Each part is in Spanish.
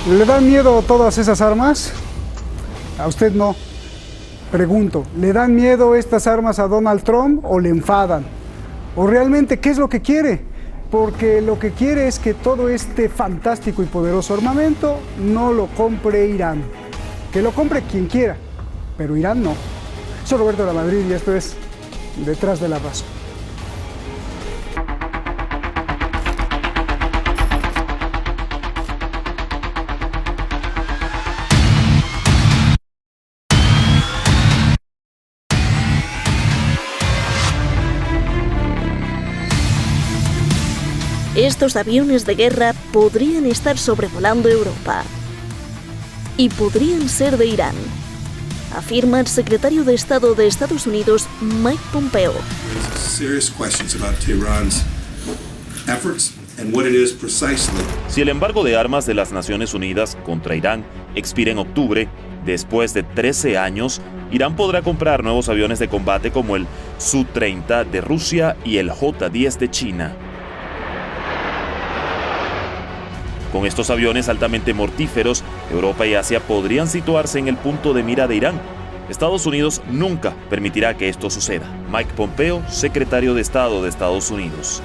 ¿Le dan miedo todas esas armas? A usted no. Pregunto, ¿le dan miedo estas armas a Donald Trump o le enfadan? ¿O realmente qué es lo que quiere? Porque lo que quiere es que todo este fantástico y poderoso armamento no lo compre Irán. Que lo compre quien quiera, pero Irán no. Soy Roberto de la Madrid y esto es Detrás de la Razón. Estos aviones de guerra podrían estar sobrevolando Europa y podrían ser de Irán, afirma el secretario de Estado de Estados Unidos, Mike Pompeo. Si el embargo de armas de las Naciones Unidas contra Irán expira en octubre, después de 13 años, Irán podrá comprar nuevos aviones de combate como el Su-30 de Rusia y el J-10 de China. Con estos aviones altamente mortíferos, Europa y Asia podrían situarse en el punto de mira de Irán. Estados Unidos nunca permitirá que esto suceda. Mike Pompeo, secretario de Estado de Estados Unidos.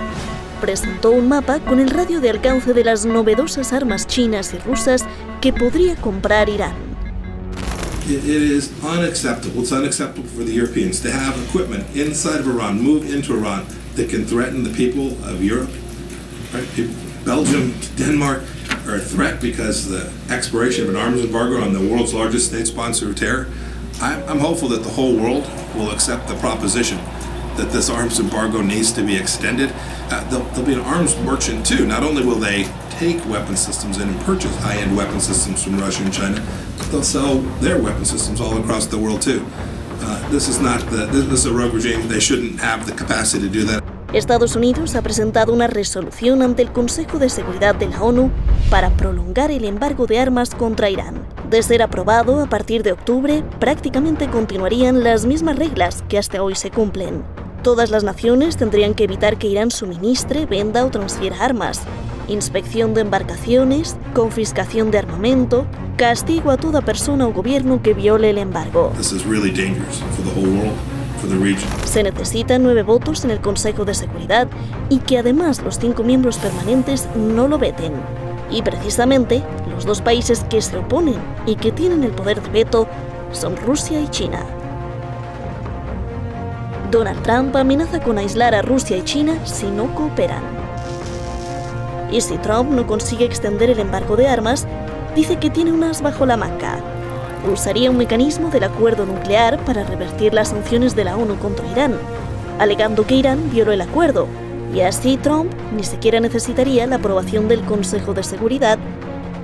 Presentó un mapa con el radio de alcance de las novedosas armas chinas y rusas que podría comprar Irán. It is unacceptable. It's unacceptable for the Europeans to have equipment inside of Iran, move into Iran, that can threaten the people of Europe. Right? Belgium, Denmark are a threat because of the expiration of an arms embargo on the world's largest state sponsor of terror. I'm hopeful that the whole world will accept the proposition that this arms embargo needs to be extended. There'll be an arms merchant too. Not only will they take weapon systems and purchase high-end weapon systems from Russia and China, but they'll sell their weapon systems all across the world too. This is a rogue regime. They shouldn't have the capacity to do that. Estados Unidos ha presentado una resolución ante el Consejo de Seguridad de la ONU para prolongar el embargo de armas contra Irán. De ser aprobado, a partir de octubre, prácticamente continuarían las mismas reglas que hasta hoy se cumplen. Todas las naciones tendrían que evitar que Irán suministre, venda o transfiera armas, inspección de embarcaciones, confiscación de armamento, castigo a toda persona o gobierno que viole el embargo. Se necesitan 9 votos en el Consejo de Seguridad y que además los 5 miembros permanentes no lo veten. Y precisamente los 2 países que se oponen y que tienen el poder de veto son Rusia y China. Donald Trump amenaza con aislar a Rusia y China si no cooperan. Y si Trump no consigue extender el embargo de armas, dice que tiene un as bajo la manga. Usaría un mecanismo del acuerdo nuclear para revertir las sanciones de la ONU contra Irán, alegando que Irán violó el acuerdo, y así Trump ni siquiera necesitaría la aprobación del Consejo de Seguridad,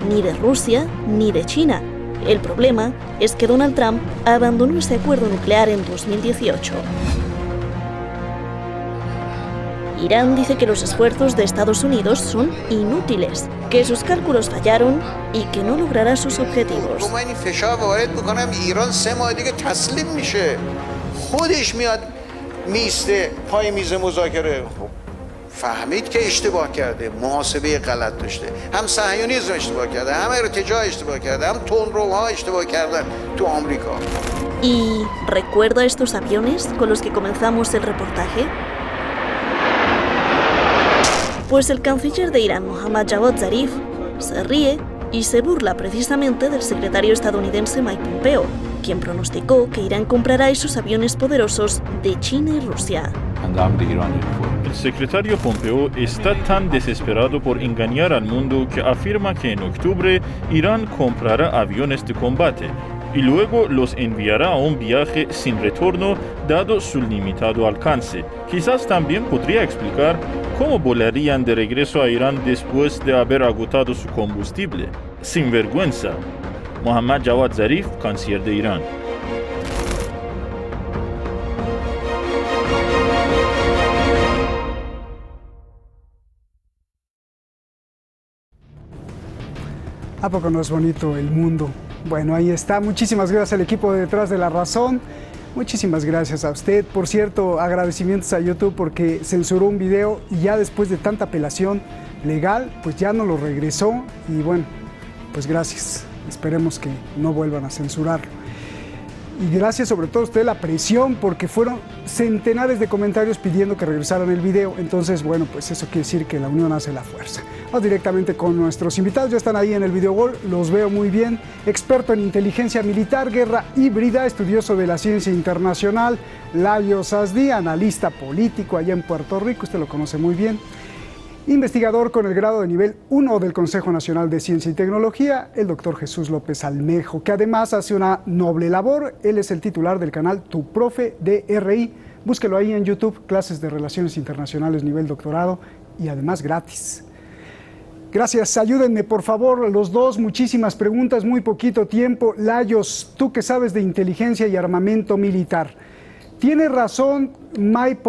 ni de Rusia ni de China. El problema es que Donald Trump abandonó ese acuerdo nuclear en 2018. Irán dice que los esfuerzos de Estados Unidos son inútiles, que sus cálculos fallaron y que no logrará sus objetivos. فهمید که اشتباه کرده، محاسبه غلط داشته، هم صهیونیسم اشتباه کرده، هم ارتجاع اشتباه کرده، هم تندروها اشتباه کردن تو آمریکا. ¿Y recuerda estos aviones con los que comenzamos el reportaje? Pues el canciller de Irán, Mohammad Javad Zarif, se ríe y se burla precisamente del secretario estadounidense Mike Pompeo, quien pronosticó que Irán comprará esos aviones poderosos de China y Rusia. El secretario Pompeo está tan desesperado por engañar al mundo que afirma que en octubre Irán comprará aviones de combate y luego los enviará a un viaje sin retorno dado su limitado alcance. Quizás también podría explicar cómo volarían de regreso a Irán después de haber agotado su combustible. Sin vergüenza. Mohammad Javad Zarif, canciller de Irán. ¿A poco no es bonito el mundo? Bueno, ahí está. Muchísimas gracias al equipo de Detrás de la Razón. Muchísimas gracias a usted. Por cierto, agradecimientos a YouTube porque censuró un video y ya después de tanta apelación legal, pues ya no lo regresó. Y bueno, pues gracias. Esperemos que no vuelvan a censurarlo. Y gracias sobre todo a usted la presión, porque fueron centenares de comentarios pidiendo que regresaran el video. Entonces, bueno, pues eso quiere decir que la unión hace la fuerza. Vamos directamente con nuestros invitados. Ya están ahí en el video wall, los veo muy bien. Experto en inteligencia militar, guerra híbrida, estudioso de la ciencia internacional, Lajos Azdi, analista político allá en Puerto Rico, usted lo conoce muy bien. Investigador con el grado de nivel 1 del Consejo Nacional de Ciencia y Tecnología, el doctor Jesús López Almejo, que además hace una noble labor. Él es el titular del canal Tu Profe DRI. Búsquelo ahí en YouTube, clases de Relaciones Internacionales nivel doctorado y además gratis. Gracias, ayúdenme por favor los dos, muchísimas preguntas, muy poquito tiempo. Lajos, tú que sabes de inteligencia y armamento militar, ¿tiene razón Mike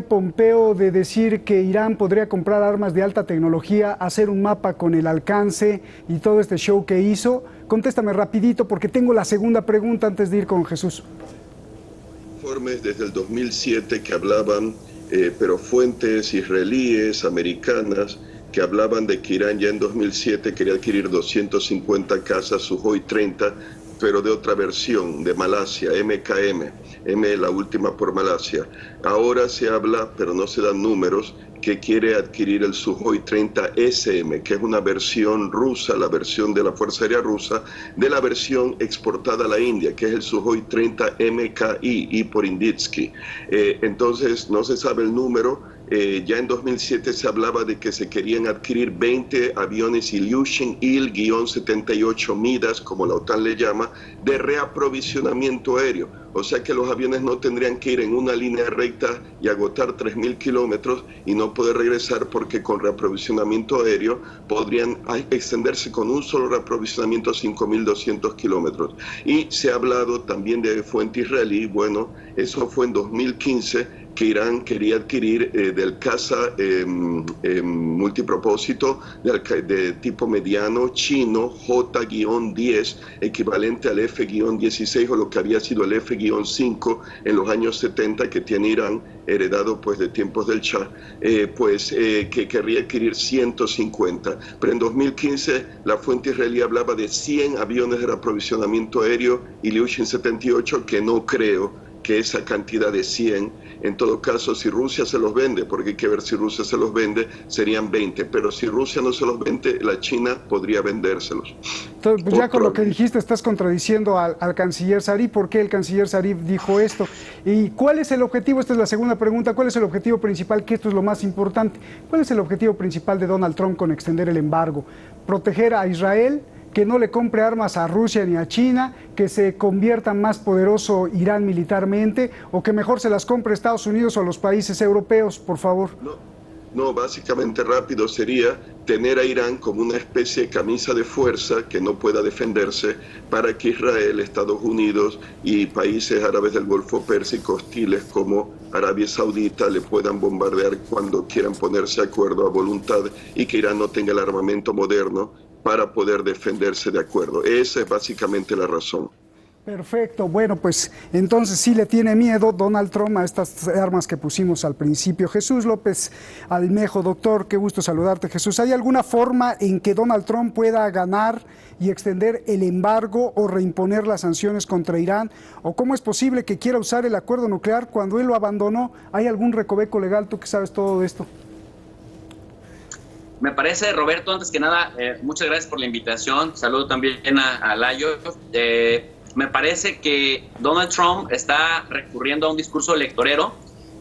Pompeo de decir que Irán podría comprar armas de alta tecnología, hacer un mapa con el alcance y todo este show que hizo? Contéstame rapidito porque tengo la segunda pregunta antes de ir con Jesús. Informes desde el 2007 que hablaban, pero fuentes israelíes, americanas, que hablaban de que Irán ya en 2007 quería adquirir 250 casas Sukhoi 30, pero de otra versión, de Malasia, MKM, M la última por Malasia. Ahora se habla, pero no se dan números, que quiere adquirir el Sukhoi 30 SM, que es una versión rusa, la versión de la Fuerza Aérea Rusa, de la versión exportada a la India, que es el Sukhoi 30 MKI, y por Inditsky. Entonces, no se sabe el número. Ya en 2007 se hablaba de que se querían adquirir 20 aviones Ilyushin Il-78 Midas, como la OTAN le llama, de reaprovisionamiento aéreo. O sea que los aviones no tendrían que ir en una línea recta y agotar 3.000 kilómetros y no poder regresar, porque con reaprovisionamiento aéreo podrían extenderse con un solo reaprovisionamiento a 5.200 kilómetros. Y se ha hablado también de fuente israelí. Bueno, eso fue en 2015, que Irán quería adquirir del caza multipropósito de tipo mediano chino J-10, equivalente al F-16 o lo que había sido el F-5 en los años 70 que tiene Irán, heredado pues de tiempos del Shah, que querría adquirir 150. Pero en 2015 la fuente israelí hablaba de 100 aviones de reaprovisionamiento aéreo Ilyushin 78, que no creo que esa cantidad de 100, en todo caso, si Rusia se los vende, porque hay que ver si Rusia se los vende, serían 20, pero si Rusia no se los vende, la China podría vendérselos. Entonces, pues ya con lo que dijiste estás contradiciendo al canciller Zarif. ¿Por qué el canciller Zarif dijo esto? ¿Y cuál es el objetivo? Esta es la segunda pregunta. ¿Cuál es el objetivo principal? Que esto es lo más importante. ¿Cuál es el objetivo principal de Donald Trump con extender el embargo? ¿Proteger a Israel? ¿Que no le compre armas a Rusia ni a China? ¿Que se convierta más poderoso Irán militarmente? ¿O que mejor se las compre a Estados Unidos o a los países europeos, por favor? No, básicamente rápido sería tener a Irán como una especie de camisa de fuerza que no pueda defenderse, para que Israel, Estados Unidos y países árabes del Golfo Pérsico hostiles como Arabia Saudita le puedan bombardear cuando quieran ponerse de acuerdo a voluntad, y que Irán no tenga el armamento moderno para poder defenderse de acuerdo. Esa es básicamente la razón. Perfecto, bueno, pues entonces sí le tiene miedo Donald Trump a estas armas que pusimos al principio. Jesús López Almejo, doctor, qué gusto saludarte, Jesús. ¿Hay alguna forma en que Donald Trump pueda ganar y extender el embargo o reimponer las sanciones contra Irán? ¿O cómo es posible que quiera usar el acuerdo nuclear cuando él lo abandonó? ¿Hay algún recoveco legal? Tú que sabes todo esto. Me parece, Roberto, antes que nada, muchas gracias por la invitación. Saludo también a Lajos. Me parece que Donald Trump está recurriendo a un discurso electorero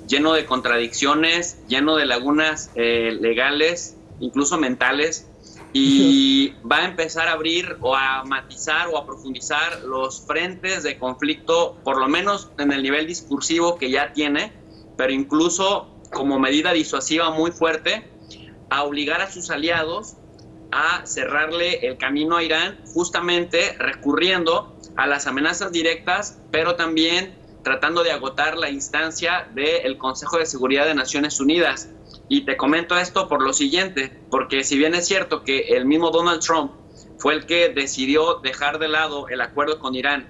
lleno de contradicciones, lleno de lagunas legales, incluso mentales, y va a empezar a abrir o a matizar o a profundizar los frentes de conflicto, por lo menos en el nivel discursivo que ya tiene, pero incluso como medida disuasiva muy fuerte, a obligar a sus aliados a cerrarle el camino a Irán, justamente recurriendo a las amenazas directas, pero también tratando de agotar la instancia del Consejo de Seguridad de Naciones Unidas. Y te comento esto por lo siguiente, porque si bien es cierto que el mismo Donald Trump fue el que decidió dejar de lado el acuerdo con Irán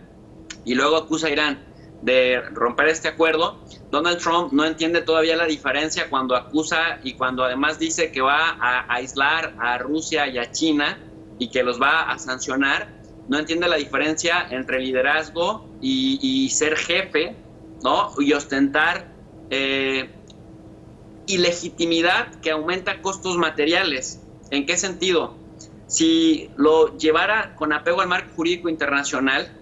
y luego acusa a Irán de romper este acuerdo, Donald Trump no entiende todavía la diferencia cuando acusa y cuando además dice que va a aislar a Rusia y a China y que los va a sancionar. No entiende la diferencia entre liderazgo y ser jefe, ¿no? Y ostentar ilegitimidad que aumenta costos materiales. ¿En qué sentido? Si lo llevara con apego al marco jurídico internacional,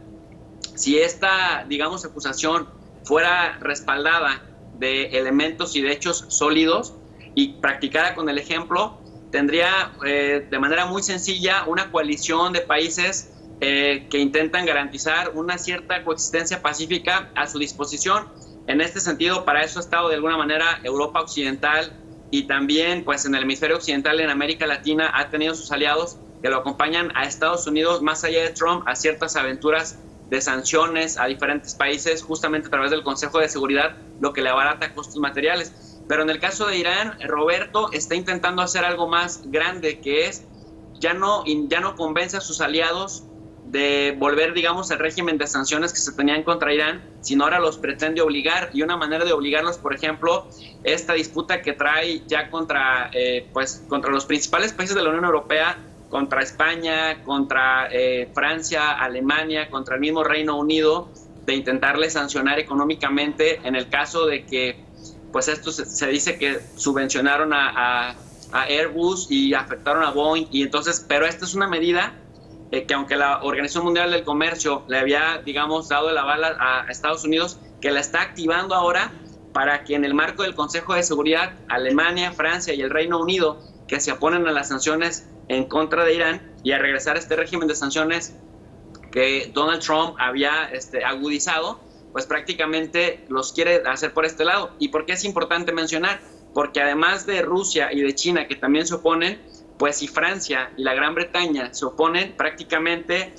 si esta, digamos, acusación fuera respaldada de elementos y de hechos sólidos y practicara con el ejemplo, tendría de manera muy sencilla una coalición de países que intentan garantizar una cierta coexistencia pacífica a su disposición. En este sentido, para eso ha estado de alguna manera Europa Occidental y también pues en el hemisferio occidental, en América Latina, ha tenido sus aliados que lo acompañan a Estados Unidos, más allá de Trump, a ciertas aventuras de sanciones a diferentes países, justamente a través del Consejo de Seguridad, lo que le abarata costos materiales. Pero en el caso de Irán, Roberto está intentando hacer algo más grande, que es ya no convence a sus aliados de volver, digamos, el régimen de sanciones que se tenían contra Irán, sino ahora los pretende obligar, y una manera de obligarlos, por ejemplo, esta disputa que trae ya contra los principales países de la Unión Europea, contra España, contra Francia, Alemania, contra el mismo Reino Unido, de intentarle sancionar económicamente en el caso de que, pues esto se dice que subvencionaron a Airbus y afectaron a Boeing, y entonces, pero esta es una medida que aunque la Organización Mundial del Comercio le había, digamos, dado el aval a Estados Unidos, que la está activando ahora para que en el marco del Consejo de Seguridad, Alemania, Francia y el Reino Unido, que se oponen a las sanciones en contra de Irán y a regresar a este régimen de sanciones que Donald Trump había agudizado, pues prácticamente los quiere hacer por este lado. ¿Y por qué es importante mencionar? Porque además de Rusia y de China, que también se oponen, pues si Francia y la Gran Bretaña se oponen, prácticamente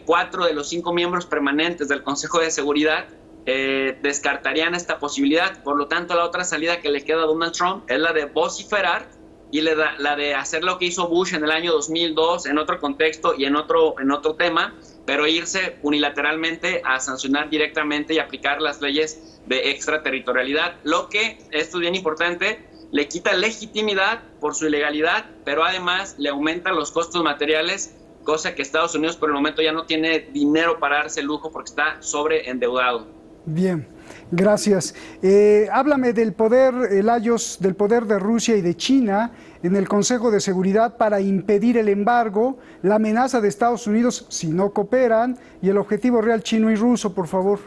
4 de los 5 miembros permanentes del Consejo de Seguridad descartarían esta posibilidad. Por lo tanto, la otra salida que le queda a Donald Trump es la de vociferar y la de hacer lo que hizo Bush en el año 2002, en otro contexto y en otro tema, pero irse unilateralmente a sancionar directamente y aplicar las leyes de extraterritorialidad, lo que, esto es bien importante, le quita legitimidad por su ilegalidad, pero además le aumenta los costos materiales, cosa que Estados Unidos por el momento ya no tiene dinero para darse el lujo porque está sobreendeudado. Bien, gracias. Háblame del poder, Layos, del poder de Rusia y de China en el Consejo de Seguridad para impedir el embargo, la amenaza de Estados Unidos si no cooperan y el objetivo real chino y ruso, por favor.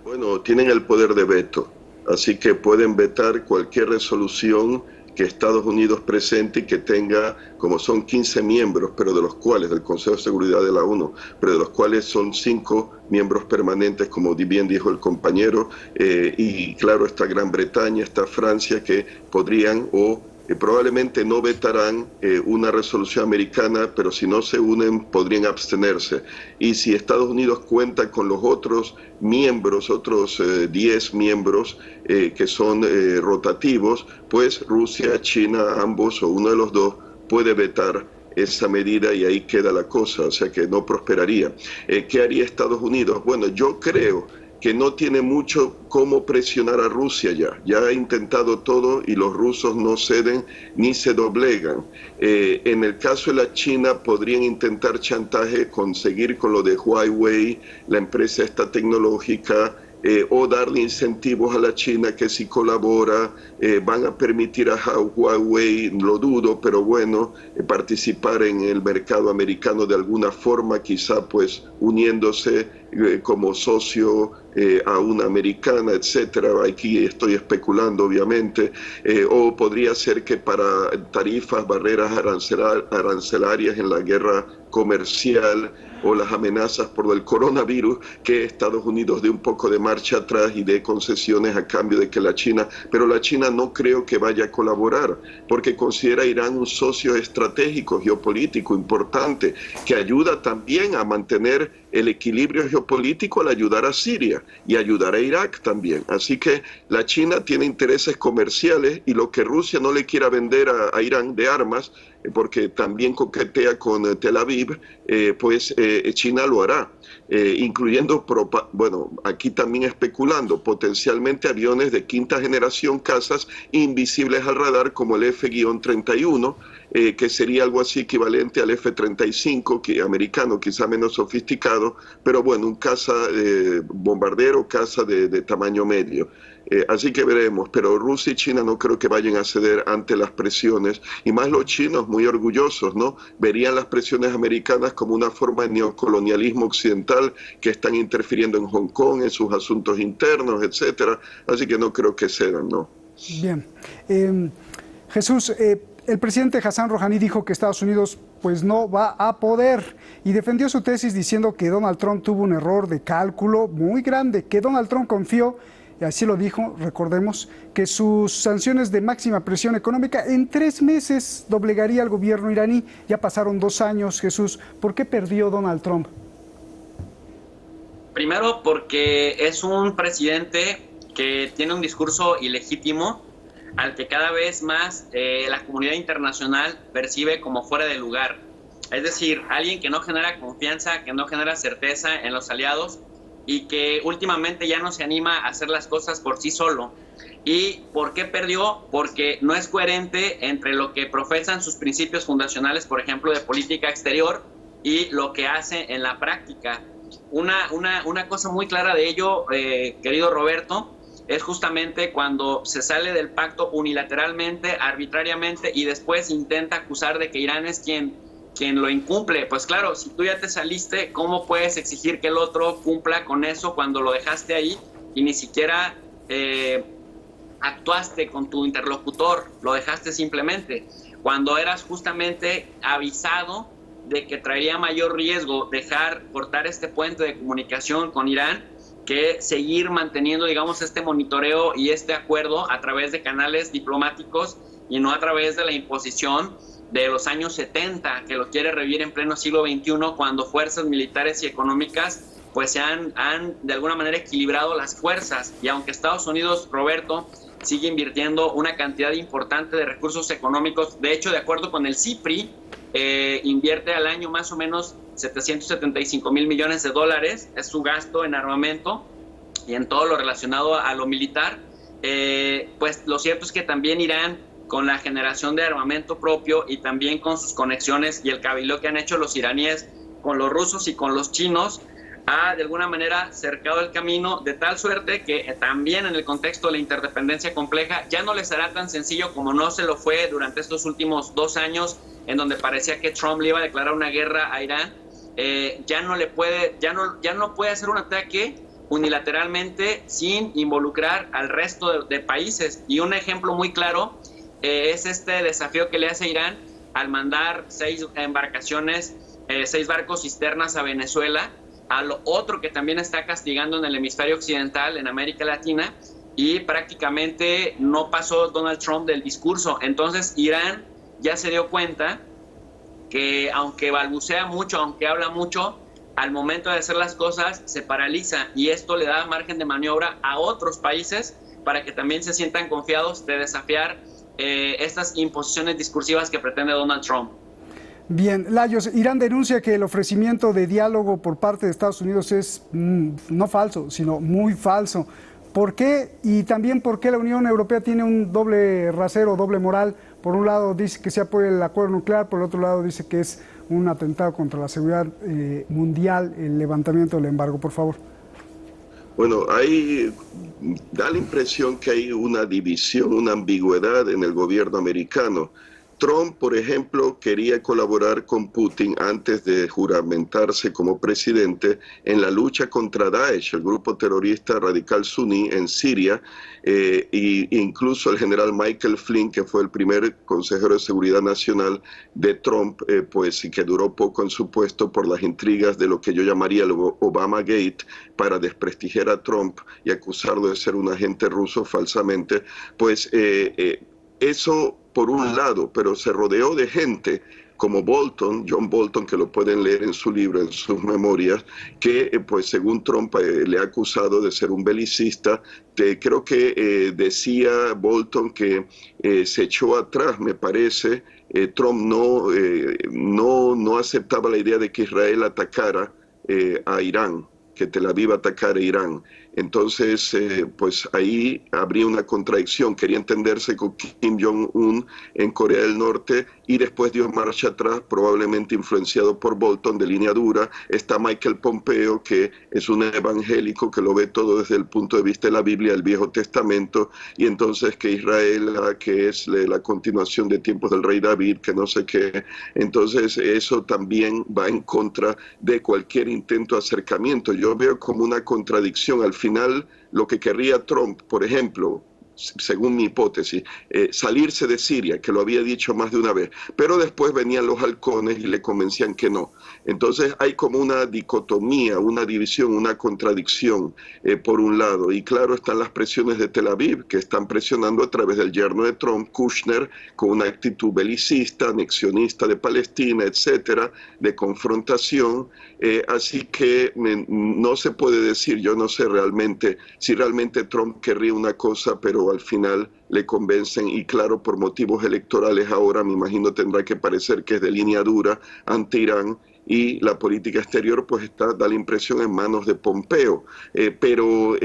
Bueno, tienen el poder de veto, así que pueden vetar cualquier resolución que Estados Unidos presente y que tenga, como son 15 miembros, pero de los cuales, del Consejo de Seguridad de la ONU, pero de los cuales son 5 miembros permanentes, como bien dijo el compañero, y claro, está Gran Bretaña, está Francia, que podrían o probablemente no vetarán una resolución americana, pero si no se unen podrían abstenerse. Y si Estados Unidos cuenta con los otros miembros, otros 10 miembros que son rotativos, pues Rusia, China, ambos o uno de los dos puede vetar esa medida y ahí queda la cosa, o sea que no prosperaría. ¿Qué haría Estados Unidos? Bueno, yo creo que no tiene mucho cómo presionar a Rusia ya ha intentado todo y los rusos no ceden ni se doblegan. En el caso de la China podrían intentar chantaje, conseguir con lo de Huawei, la empresa esta tecnológica, o darle incentivos a la China que si colabora van a permitir a Huawei, lo dudo, pero bueno, participar en el mercado americano de alguna forma, quizá pues uniéndose como socio a una americana, etcétera. Aquí estoy especulando obviamente, o podría ser que para tarifas, barreras arancelarias en la guerra comercial o las amenazas por el coronavirus, que Estados Unidos dé un poco de marcha atrás y dé concesiones a cambio de que la China, pero la China no creo que vaya a colaborar, porque considera a Irán un socio estratégico, geopolítico importante, que ayuda también a mantener el equilibrio geopolítico al ayudar a Siria y ayudar a Irak también. Así que la China tiene intereses comerciales y lo que Rusia no le quiera vender a Irán de armas, porque también coquetea con Tel Aviv, pues China lo hará. Incluyendo, bueno, aquí también especulando, potencialmente aviones de quinta generación, cazas invisibles al radar como el F-31, que sería algo así equivalente al F-35, que americano, quizá menos sofisticado, pero bueno, un caza bombardero, caza de tamaño medio. Así que veremos, pero Rusia y China no creo que vayan a ceder ante las presiones, y más los chinos, muy orgullosos, ¿no? Verían las presiones americanas como una forma de neocolonialismo occidental, que están interfiriendo en Hong Kong, en sus asuntos internos, etcétera. Así que no creo que cedan, ¿no? Bien. Jesús, el presidente Hassan Rouhani dijo que Estados Unidos pues no va a poder, y defendió su tesis diciendo que Donald Trump tuvo un error de cálculo muy grande, que Donald Trump confió, y así lo dijo, recordemos, que sus sanciones de máxima presión económica en 3 meses doblegaría al gobierno iraní. Ya pasaron 2 años, Jesús. ¿Por qué perdió Donald Trump? Primero, porque es un presidente que tiene un discurso ilegítimo al que cada vez más la comunidad internacional percibe como fuera de lugar. Es decir, alguien que no genera confianza, que no genera certeza en los aliados, y que últimamente ya no se anima a hacer las cosas por sí solo. ¿Y por qué perdió? Porque no es coherente entre lo que profesan sus principios fundacionales, por ejemplo, de política exterior, y lo que hace en la práctica. Una cosa muy clara de ello, querido Roberto, es justamente cuando se sale del pacto unilateralmente, arbitrariamente, y después intenta acusar de que Irán es quien lo incumple. Pues claro, si tú ya te saliste, ¿cómo puedes exigir que el otro cumpla con eso cuando lo dejaste ahí y ni siquiera actuaste con tu interlocutor? Lo dejaste simplemente, cuando eras justamente avisado de que traería mayor riesgo cortar este puente de comunicación con Irán que seguir manteniendo, digamos, este monitoreo y este acuerdo a través de canales diplomáticos y no a través de la imposición de los años 70, que lo quiere revivir en pleno siglo XXI, cuando fuerzas militares y económicas pues se han de alguna manera equilibrado las fuerzas. Y aunque Estados Unidos, Roberto, sigue invirtiendo una cantidad importante de recursos económicos, de hecho, de acuerdo con el CIPRI, invierte al año más o menos 775 mil millones de dólares, es su gasto en armamento y en todo lo relacionado a lo militar. Pues lo cierto es que también Irán, con la generación de armamento propio y también con sus conexiones y el cabildeo que han hecho los iraníes con los rusos y con los chinos, ha de alguna manera cercado el camino, de tal suerte que también en el contexto de la interdependencia compleja ya no les será tan sencillo como no se lo fue durante estos últimos 2 años, en donde parecía que Trump le iba a declarar una guerra a Irán. Ya no puede hacer un ataque unilateralmente sin involucrar al resto de países. Y un ejemplo muy claro es este desafío que le hace Irán al mandar 6 embarcaciones, 6 barcos cisternas a Venezuela, a lo otro que también está castigando en el hemisferio occidental, en América Latina, y prácticamente no pasó Donald Trump del discurso. Entonces Irán ya se dio cuenta que aunque balbucea mucho, aunque habla mucho, al momento de hacer las cosas se paraliza, y esto le da margen de maniobra a otros países para que también se sientan confiados de desafiar estas imposiciones discursivas que pretende Donald Trump. Bien, Layos, Irán denuncia que el ofrecimiento de diálogo por parte de Estados Unidos es no falso, sino muy falso. ¿Por qué? Y también por qué la Unión Europea tiene un doble rasero, doble moral. Por un lado dice que se apoya el acuerdo nuclear, por el otro lado dice que es un atentado contra la seguridad mundial el levantamiento del embargo. Por favor. Bueno, da la impresión que hay una división, una ambigüedad en el gobierno americano. Trump, por ejemplo, quería colaborar con Putin antes de juramentarse como presidente en la lucha contra Daesh, el grupo terrorista radical suní en Siria, e incluso el general Michael Flynn, que fue el primer consejero de seguridad nacional de Trump, pues que duró poco en su puesto por las intrigas de lo que yo llamaría el Obama Gate, para desprestigiar a Trump y acusarlo de ser un agente ruso falsamente, pues eso por un lado, pero se rodeó de gente como Bolton, John Bolton, que lo pueden leer en su libro, en sus memorias, que pues según Trump le ha acusado de ser un belicista. Creo que decía Bolton que se echó atrás, me parece, Trump no aceptaba la idea de que Israel atacara a Irán, que Tel Aviv atacara a Irán. Entonces, pues ahí habría una contradicción. Quería entenderse con Kim Jong-un en Corea del Norte y después dio marcha atrás, probablemente influenciado por Bolton, de línea dura. Está Michael Pompeo, que es un evangélico que lo ve todo desde el punto de vista de la Biblia, del Viejo Testamento, y entonces que Israel, que es la continuación de tiempos del rey David, que no sé qué. Entonces, eso también va en contra de cualquier intento de acercamiento. Yo veo como una contradicción. Al final, lo que querría Trump, por ejemplo, según mi hipótesis, salirse de Siria, que lo había dicho más de una vez, pero después venían los halcones y le convencían que no. Entonces hay como una dicotomía, una división, una contradicción por un lado, y claro están las presiones de Tel Aviv, que están presionando a través del yerno de Trump, Kushner, con una actitud belicista, anexionista de Palestina, etcétera, de confrontación, así que no se puede decir, yo no sé realmente, si realmente Trump querría una cosa, pero al final le convencen, y claro, por motivos electorales ahora me imagino tendrá que parecer que es de línea dura ante Irán, y la política exterior pues da la impresión en manos de Pompeo. Pero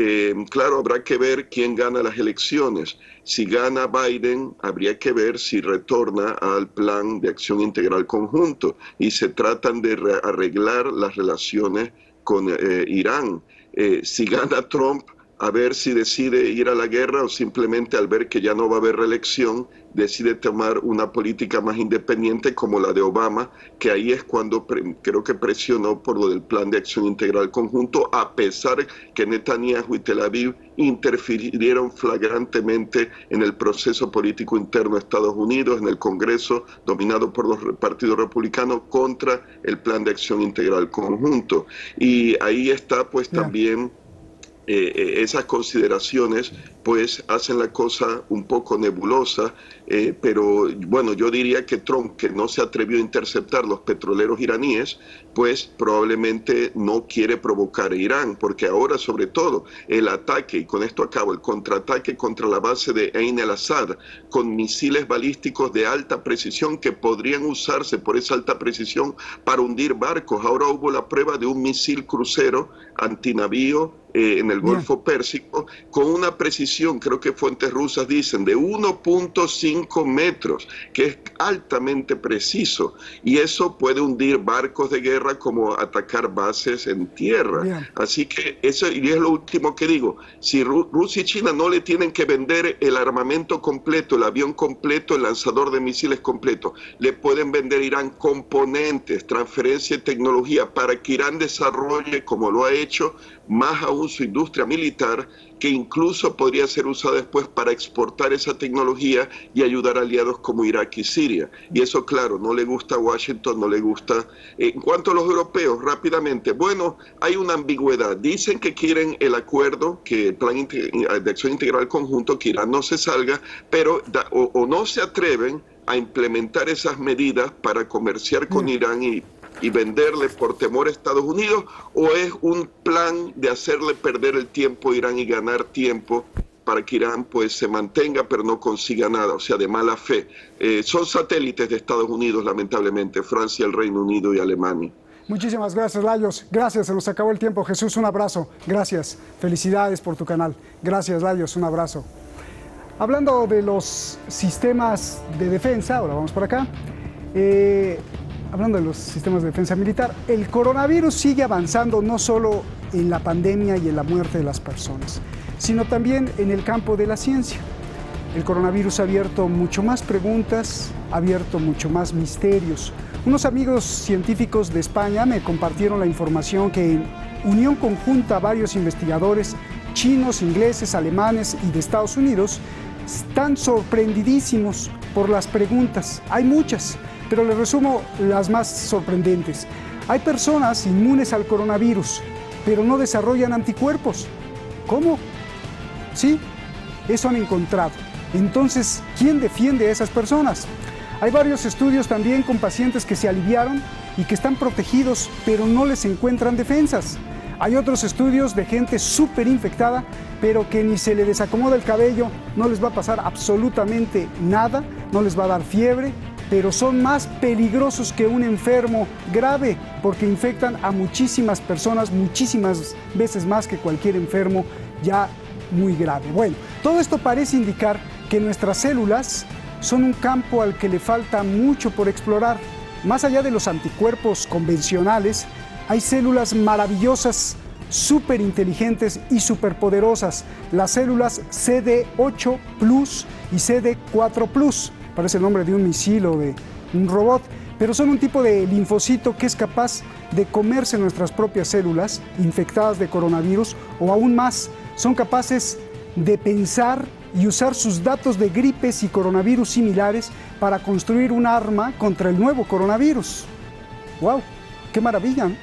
claro, habrá que ver quién gana las elecciones. Si gana Biden, habría que ver si retorna al plan de acción integral conjunto y se tratan de arreglar las relaciones con Irán. Si gana Trump, a ver si decide ir a la guerra o simplemente al ver que ya no va a haber reelección, decide tomar una política más independiente como la de Obama, que ahí es cuando creo que presionó por lo del plan de acción integral conjunto, a pesar que Netanyahu y Tel Aviv interfirieron flagrantemente en el proceso político interno de Estados Unidos, en el Congreso dominado por los partidos republicanos, contra el plan de acción integral conjunto. Y ahí está pues también esas consideraciones pues hacen la cosa un poco nebulosa, pero bueno, yo diría que Trump, que no se atrevió a interceptar los petroleros iraníes, pues probablemente no quiere provocar a Irán, porque ahora sobre todo el ataque, y con esto acabo, el contraataque contra la base de Ain al-Assad, con misiles balísticos de alta precisión que podrían usarse por esa alta precisión para hundir barcos. Ahora hubo la prueba de un misil crucero antinavío en el Golfo Pérsico, con una precisión, creo que fuentes rusas dicen, de 1.5 metros, que es altamente preciso, y eso puede hundir barcos de guerra como atacar bases en tierra. Bien. Así que eso, y es lo último que digo, si Rusia y China no le tienen que vender el armamento completo, el avión completo, el lanzador de misiles completo, le pueden vender a Irán componentes, transferencia de tecnología para que Irán desarrolle, como lo ha hecho, más aún su industria militar, que incluso podría ser usada después para exportar esa tecnología y ayudar a aliados como Irak y Siria. Y eso, claro, no le gusta a Washington, no le gusta. En cuanto a los europeos, rápidamente, bueno, hay una ambigüedad. Dicen que quieren el acuerdo, que el plan de acción integral conjunto, que Irán no se salga, pero o no se atreven a implementar esas medidas para comerciar con Irán y venderle por temor a Estados Unidos, o es un plan de hacerle perder el tiempo a Irán y ganar tiempo para que Irán pues se mantenga pero no consiga nada, o sea, de mala fe. Son satélites de Estados Unidos, lamentablemente, Francia, el Reino Unido y Alemania. Muchísimas gracias, Layos. Gracias, se nos acabó el tiempo. Jesús, un abrazo. Gracias. Felicidades por tu canal. Gracias, Layos, un abrazo. Hablando de los sistemas de defensa, ahora vamos por acá. Hablando de los sistemas de defensa militar, el coronavirus sigue avanzando no solo en la pandemia y en la muerte de las personas, sino también en el campo de la ciencia. El coronavirus ha abierto mucho más preguntas, ha abierto mucho más misterios. Unos amigos científicos de España me compartieron la información que en unión conjunta a varios investigadores chinos, ingleses, alemanes y de Estados Unidos están sorprendidísimos por las preguntas. Hay muchas, pero les resumo las más sorprendentes. Hay personas inmunes al coronavirus, pero no desarrollan anticuerpos. ¿Cómo? Sí, eso han encontrado. Entonces, ¿quién defiende a esas personas? Hay varios estudios también con pacientes que se aliviaron y que están protegidos, pero no les encuentran defensas. Hay otros estudios de gente súper infectada, pero que ni se le desacomoda el cabello, no les va a pasar absolutamente nada, no les va a dar fiebre, pero son más peligrosos que un enfermo grave porque infectan a muchísimas personas, muchísimas veces más que cualquier enfermo ya muy grave. Bueno, todo esto parece indicar que nuestras células son un campo al que le falta mucho por explorar. Más allá de los anticuerpos convencionales, hay células maravillosas, súper inteligentes y superpoderosas, las células CD8+ y CD4+. Parece el nombre de un misil o de un robot, pero son un tipo de linfocito que es capaz de comerse nuestras propias células infectadas de coronavirus, o aún más, son capaces de pensar y usar sus datos de gripes y coronavirus similares para construir un arma contra el nuevo coronavirus. ¡Wow! ¡Qué maravilla! ¿No?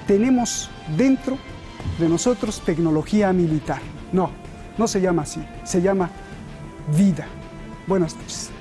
Tenemos dentro de nosotros tecnología militar. No, no se llama así, se llama vida. Buenas noches.